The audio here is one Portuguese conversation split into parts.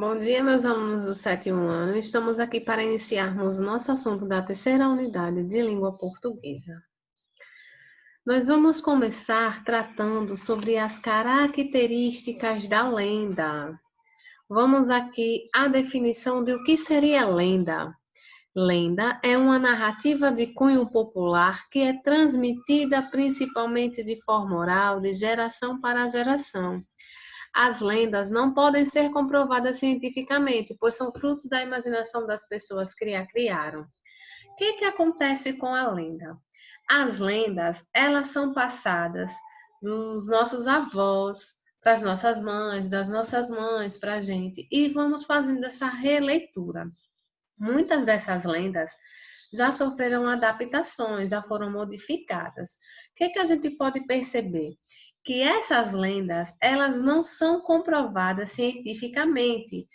Bom dia, meus alunos do sétimo ano. Estamos aqui para iniciarmos o nosso assunto da terceira unidade de língua portuguesa. Nós vamos começar tratando sobre as características da lenda. Vamos aqui à definição de o que seria lenda. Lenda é uma narrativa de cunho popular que é transmitida principalmente de forma oral, de geração para geração. As lendas não podem ser comprovadas cientificamente, pois são frutos da imaginação das pessoas que a criaram. O que acontece com a lenda? As lendas, elas são passadas dos nossos avós para as nossas mães, das nossas mães para a gente, e vamos fazendo essa releitura. Muitas dessas lendas já sofreram adaptações, já foram modificadas. O que a gente pode perceber? Que essas lendas, elas não são comprovadas cientificamente.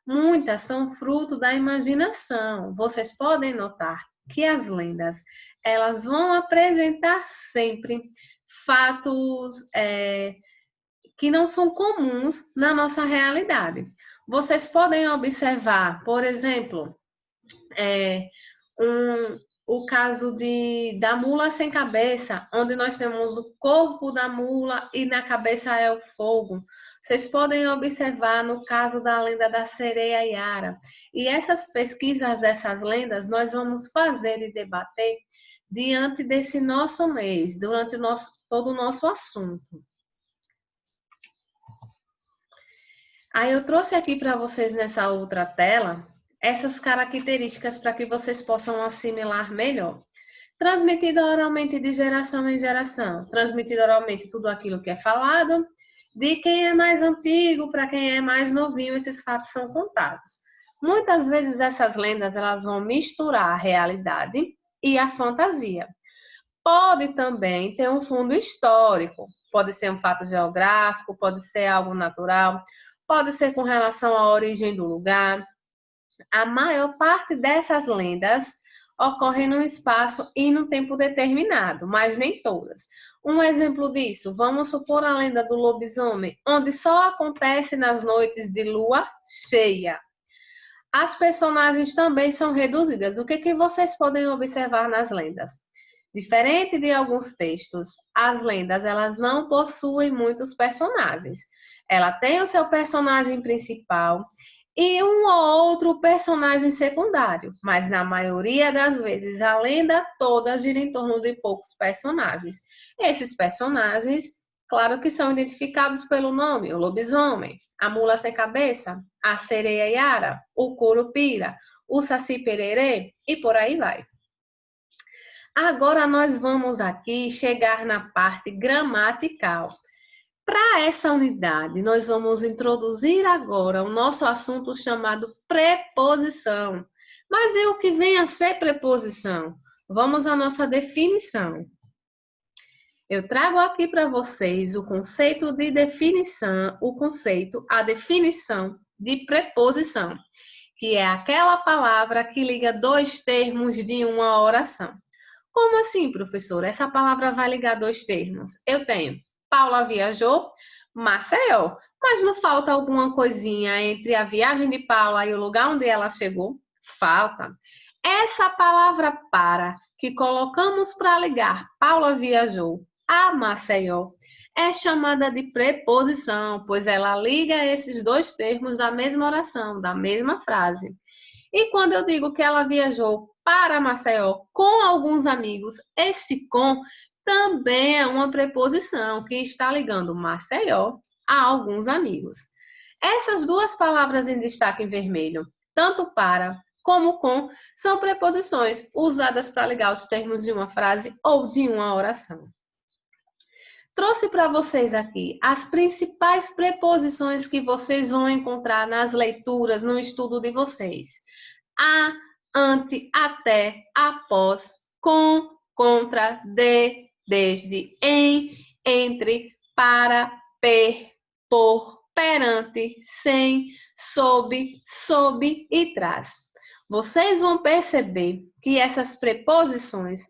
Muitas são fruto da imaginação. Vocês podem notar que as lendas, elas vão apresentar sempre fatos que não são comuns na nossa realidade. Vocês podem observar, por exemplo, o caso da mula sem cabeça, onde nós temos o corpo da mula e na cabeça é o fogo. Vocês podem observar no caso da lenda da sereia Yara. E essas pesquisas dessas lendas nós vamos fazer e debater diante desse nosso mês, durante todo o nosso assunto. Aí eu trouxe aqui para vocês nessa outra tela essas características para que vocês possam assimilar melhor. Transmitida oralmente de geração em geração. Transmitida oralmente tudo aquilo que é falado. De quem é mais antigo para quem é mais novinho, esses fatos são contados. Muitas vezes essas lendas elas vão misturar a realidade e a fantasia. Pode também ter um fundo histórico. Pode ser um fato geográfico, pode ser algo natural, pode ser com relação à origem do lugar. A maior parte dessas lendas ocorre num espaço e num tempo determinado, mas nem todas. Um exemplo disso, vamos supor a lenda do lobisomem, onde só acontece nas noites de lua cheia. As personagens também são reduzidas. O que vocês podem observar nas lendas? Diferente de alguns textos, as lendas elas não possuem muitos personagens. Ela tem o seu personagem principal e um ou outro personagem secundário, mas na maioria das vezes a lenda toda gira em torno de poucos personagens. Esses personagens, claro que são identificados pelo nome: o lobisomem, a mula sem cabeça, a sereia Yara, o curupira, o saci pererê e por aí vai. Agora nós vamos aqui chegar na parte gramatical. Para essa unidade, nós vamos introduzir agora o nosso assunto chamado preposição. Mas e o que vem a ser preposição? Vamos à nossa definição. Eu trago aqui para vocês o conceito de definição, a definição de preposição, que é aquela palavra que liga dois termos de uma oração. Como assim, professora? Essa palavra vai ligar dois termos. Eu tenho Paula viajou, Maceió. Mas não falta alguma coisinha entre a viagem de Paula e o lugar onde ela chegou? Falta. Essa palavra para, que colocamos para ligar Paula viajou a Maceió, é chamada de preposição, pois ela liga esses dois termos da mesma oração, da mesma frase. E quando eu digo que ela viajou para Maceió com alguns amigos, esse com também é uma preposição que está ligando Maceió a alguns amigos. Essas duas palavras em destaque em vermelho, tanto para como com, são preposições usadas para ligar os termos de uma frase ou de uma oração. Trouxe para vocês aqui as principais preposições que vocês vão encontrar nas leituras, no estudo de vocês. A, ante, até, após, com, contra, de, desde, em, entre, para, per, por, perante, sem, sob, sob e tras. Vocês vão perceber que essas preposições,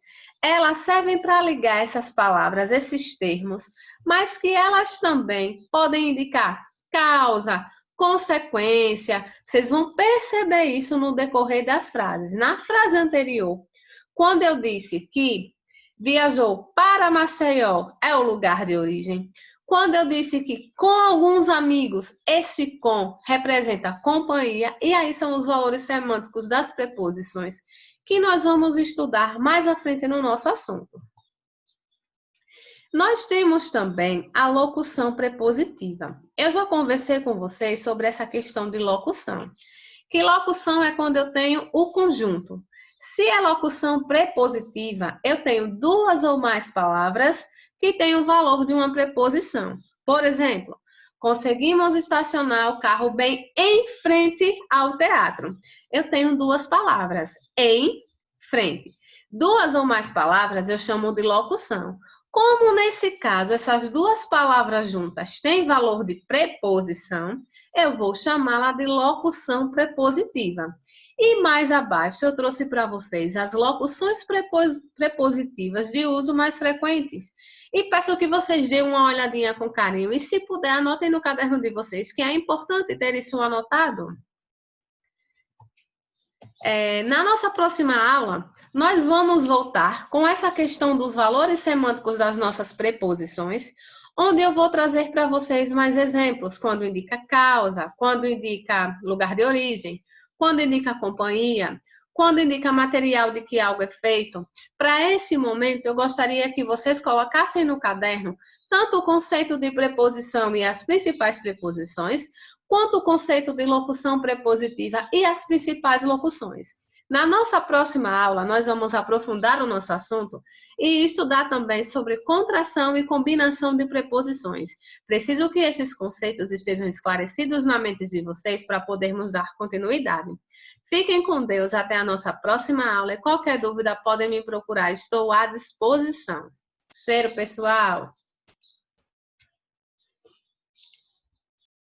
elas servem para ligar essas palavras, esses termos, mas que elas também podem indicar causa, consequência. Vocês vão perceber isso no decorrer das frases. Na frase anterior, quando eu disse que viajou para Maceió, é o lugar de origem. Quando eu disse que com alguns amigos, esse com representa companhia, e aí são os valores semânticos das preposições que nós vamos estudar mais à frente no nosso assunto. Nós temos também a locução prepositiva. Eu já conversei com vocês sobre essa questão de locução. Que locução é quando eu tenho o conjunto. Se é locução prepositiva, eu tenho duas ou mais palavras que têm o valor de uma preposição. Por exemplo, conseguimos estacionar o carro bem em frente ao teatro. Eu tenho duas palavras, em frente. Duas ou mais palavras eu chamo de locução. Como nesse caso essas duas palavras juntas têm valor de preposição, eu vou chamá-la de locução prepositiva. E mais abaixo eu trouxe para vocês as locuções prepositivas de uso mais frequentes. E peço que vocês deem uma olhadinha com carinho e, se puder, anotem no caderno de vocês, que é importante ter isso anotado. Na nossa próxima aula, nós vamos voltar com essa questão dos valores semânticos das nossas preposições, onde eu vou trazer para vocês mais exemplos, quando indica causa, quando indica lugar de origem, quando indica companhia, quando indica material de que algo é feito. Para esse momento, eu gostaria que vocês colocassem no caderno tanto o conceito de preposição e as principais preposições, quanto o conceito de locução prepositiva e as principais locuções. Na nossa próxima aula, nós vamos aprofundar o nosso assunto e estudar também sobre contração e combinação de preposições. Preciso que esses conceitos estejam esclarecidos na mente de vocês para podermos dar continuidade. Fiquem com Deus até a nossa próxima aula e qualquer dúvida podem me procurar, estou à disposição. Cheiro, pessoal!